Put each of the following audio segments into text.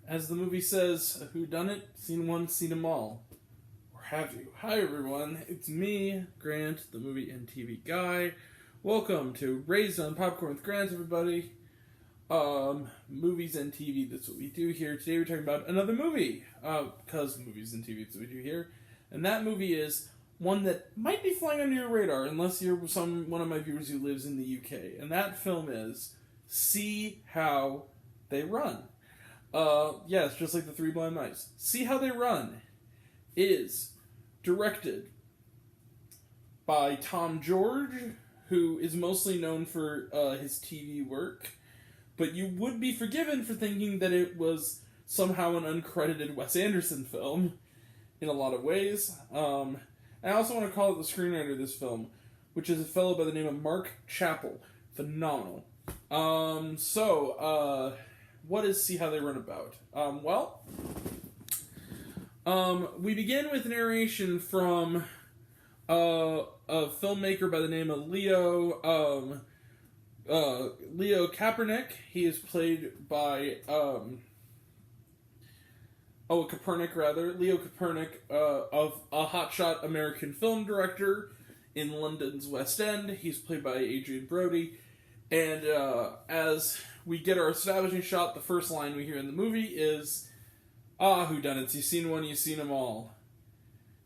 As the movie says, who done it? Seen one, seen them all. Or have you? Hi everyone, it's me, Grant, the movie and TV guy. Welcome to Raised on Popcorn with Grant, everybody. Movies and TV, that's what we do here. Today we're talking about another movie, because movies and TV, that's what we do here. And that movie is one that might be flying under your radar, unless you're one of my viewers who lives in the UK. And that film is See How They Run. It's just like the Three Blind Mice. See How They Run is directed by Tom George, who is mostly known for his TV work, but you would be forgiven for thinking that it was somehow an uncredited Wes Anderson film in a lot of ways. I also want to call it the screenwriter of this film, which is a fellow by the name of Mark Chappell. Phenomenal. What is See How They Run about? We begin with narration from a filmmaker by the name of Leo Kaepernick. He is played by Leo Kaepernick, of a hotshot American film director in London's West End. He's played by Adrian Brody. And as we get our establishing shot, the first line we hear in the movie is, whodunits, you've seen one, you've seen them all.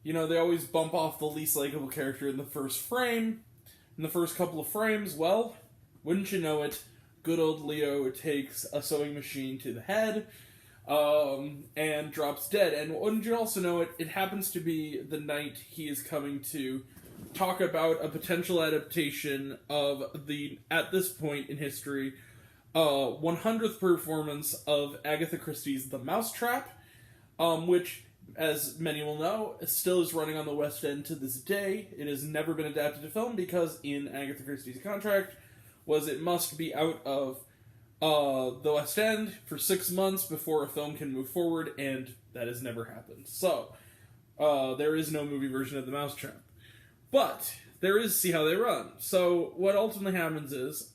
You know, they always bump off the least likable character in the first frame. In the first couple of frames, well, wouldn't you know it, good old Leo takes a sewing machine to the head, and drops dead. And wouldn't you also know it, it happens to be the night he is coming to talk about a potential adaptation of the, at this point in history, 100th performance of Agatha Christie's The Mousetrap, which, as many will know, still is running on the West End to this day. It has never been adapted to film because in Agatha Christie's contract was it must be out of the West End for 6 months before a film can move forward, and that has never happened. So, there is no movie version of The Mousetrap. But there is See How They Run. So what ultimately happens is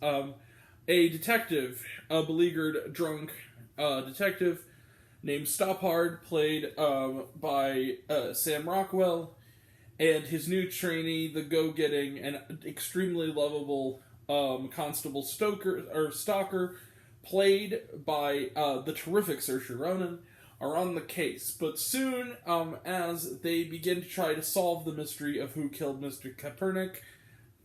a detective, a beleaguered, drunk detective named Stoppard, played by Sam Rockwell, and his new trainee, the go-getting and extremely lovable Constable Stalker, played by the terrific Saoirse Ronan, are on the case. But soon, as they begin to try to solve the mystery of who killed Mr. Kaepernick,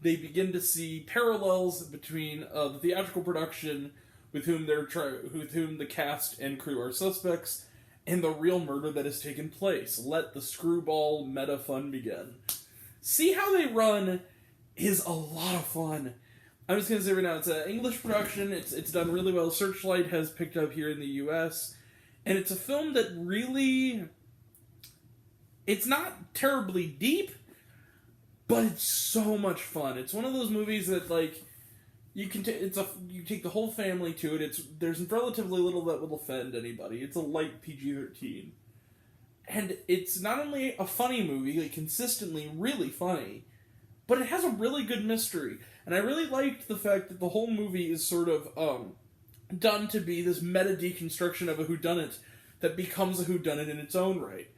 they begin to see parallels between the theatrical production with whom the cast and crew are suspects, and the real murder that has taken place. Let the screwball meta fun begin. See How They Run is a lot of fun. I'm just going to say right now, it's an English production, it's done really well. Searchlight has picked up here in the US, and it's a film that really, it's not terribly deep, but it's so much fun. It's one of those movies that, like, you take the whole family to it. There's relatively little that will offend anybody. It's a light PG-13. And it's not only a funny movie, like consistently really funny, but it has a really good mystery. And I really liked the fact that the whole movie is sort of done to be this meta deconstruction of a whodunit that becomes a whodunit in its own right.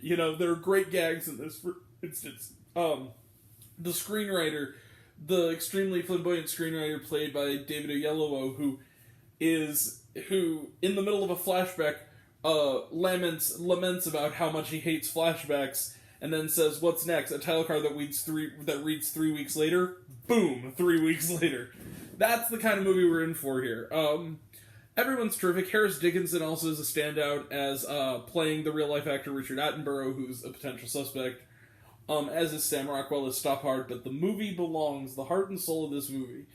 You know, there are great gags in this. For instance, the screenwriter, the extremely flamboyant screenwriter played by David Oyelowo, who in the middle of a flashback laments about how much he hates flashbacks, and then says, "What's next? A title card that reads 3 weeks later." Boom, 3 weeks later. That's the kind of movie we're in for here. Everyone's terrific. Harris Dickinson also is a standout as playing the real-life actor Richard Attenborough, who's a potential suspect, as is Sam Rockwell as Stoppard, but the movie belongs, the heart and soul of this movie,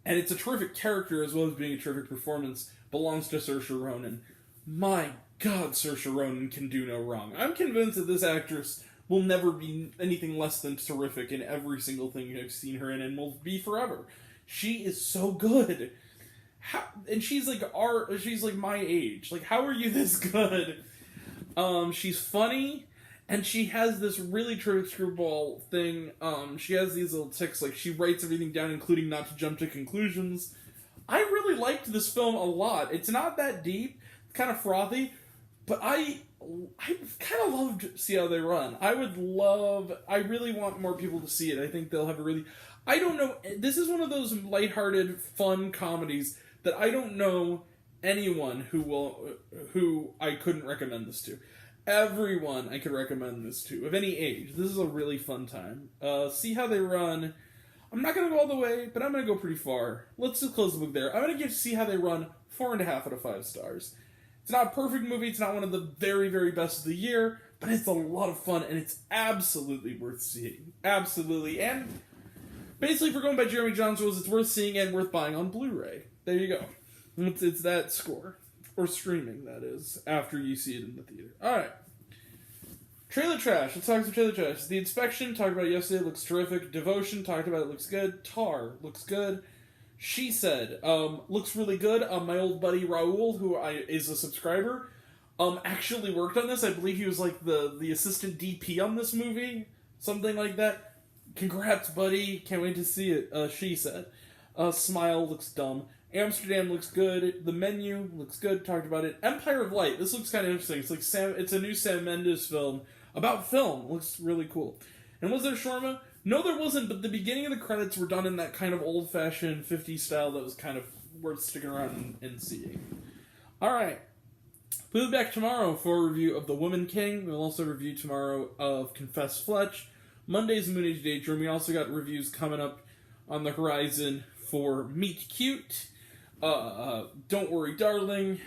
and it's a terrific character as well as being a terrific performance, belongs to Saoirse Ronan. My God, Saoirse Ronan can do no wrong. I'm convinced that this actress will never be anything less than terrific in every single thing I've seen her in, and will be forever. She is so good. And she's like my age. Like, how are you this good? She's funny, and she has this really terrific screwball thing. She has these little tics, like she writes everything down, including not to jump to conclusions. I really liked this film a lot. It's not that deep. kind of frothy, but I kind of loved See How They Run. I really want more people to see it. I think they'll have a really, I don't know, this is one of those lighthearted, fun comedies that I don't know anyone who I couldn't recommend this to. Everyone I could recommend this to, of any age. This is a really fun time. See How They Run. I'm not going to go all the way, but I'm going to go pretty far. Let's just close the book there. I'm going to give See How They Run 4.5 out of 5 stars. It's not a perfect movie. It's not one of the very, very best of the year, but it's a lot of fun, and it's absolutely worth seeing. Absolutely. And basically, if we're going by Jeremy John's rules, it's worth seeing and worth buying on Blu-ray. There you go. It's that score. Or streaming, that is, after you see it in the theater. Alright. Trailer trash. Let's talk some trailer trash. The Inspection, talked about it yesterday, looks terrific. Devotion, talked about it, looks good. Tar, looks good. She Said, looks really good. My old buddy Raul, who is a subscriber, actually worked on this. I believe he was like the assistant DP on this movie. Something like that. Congrats, buddy. Can't wait to see it. She Said. Smile looks dumb. Amsterdam looks good. The Menu looks good. Talked about it. Empire of Light. This looks kind of interesting. It's like it's a new Sam Mendes film about film. Looks really cool. And was there shawarma? No, there wasn't. But the beginning of the credits were done in that kind of old-fashioned 50s style that was kind of worth sticking around and seeing. All right. We'll be back tomorrow for a review of The Woman King. We'll also review tomorrow of Confess Fletch. Monday's Moon Age Daydream. We also got reviews coming up on the horizon for Meet Cute. Don't Worry Darling,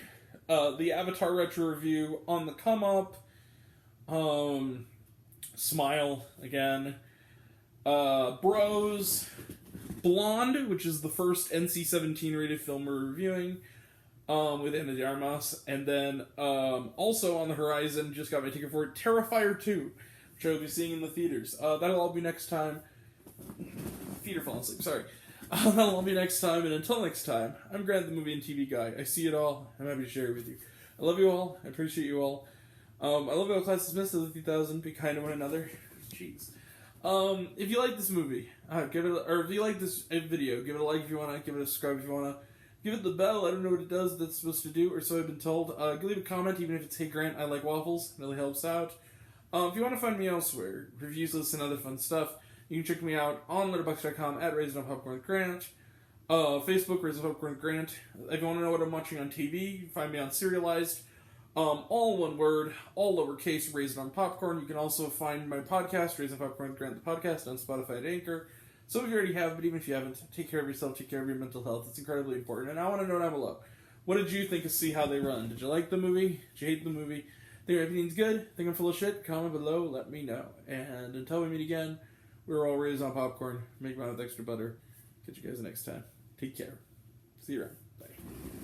the Avatar Retro Review on the come up, Smile again, Bros, Blonde, which is the first NC-17 rated film we're reviewing, with Ana de Armas, and then also on the horizon, just got my ticket for it, Terrifier 2, which I will be seeing in the theaters. That'll all be next time. Feet are falling asleep, sorry. That'll all be next time, and until next time, I'm Grant, the movie and TV guy. I see it all. I'm happy to share it with you. I love you all. I appreciate you all. I love you all. Class dismissed. Of the 3000. Be kind to one another. Jeez. If you like this movie, give it. Or if you like this video, give it a like if you want to. Give it a subscribe if you want to. Give it the bell. I don't know what it does. That's supposed to do, or so I've been told. Leave a comment, even if it's Hey Grant, I like waffles. It really helps out. If you want to find me elsewhere, reviews, lists, and other fun stuff. You can check me out on letterboxd.com at Raising Up Popcorn with Grant. Facebook, Raising Up Popcorn with Grant. If you want to know what I'm watching on TV, you can find me on Serialized. All one word, all lowercase, Raising on Popcorn. You can also find my podcast, Raising Up Popcorn with Grant, the podcast, on Spotify and Anchor. Some of you already have, but even if you haven't, take care of yourself, take care of your mental health. It's incredibly important. And I want to know down below, what did you think of See How They Run? Did you like the movie? Did you hate the movie? Think everything's good? Think I'm full of shit? Comment below, let me know. And until we meet again, we're all raised on popcorn. Make mine with extra butter. Catch you guys next time. Take care. See you around. Bye.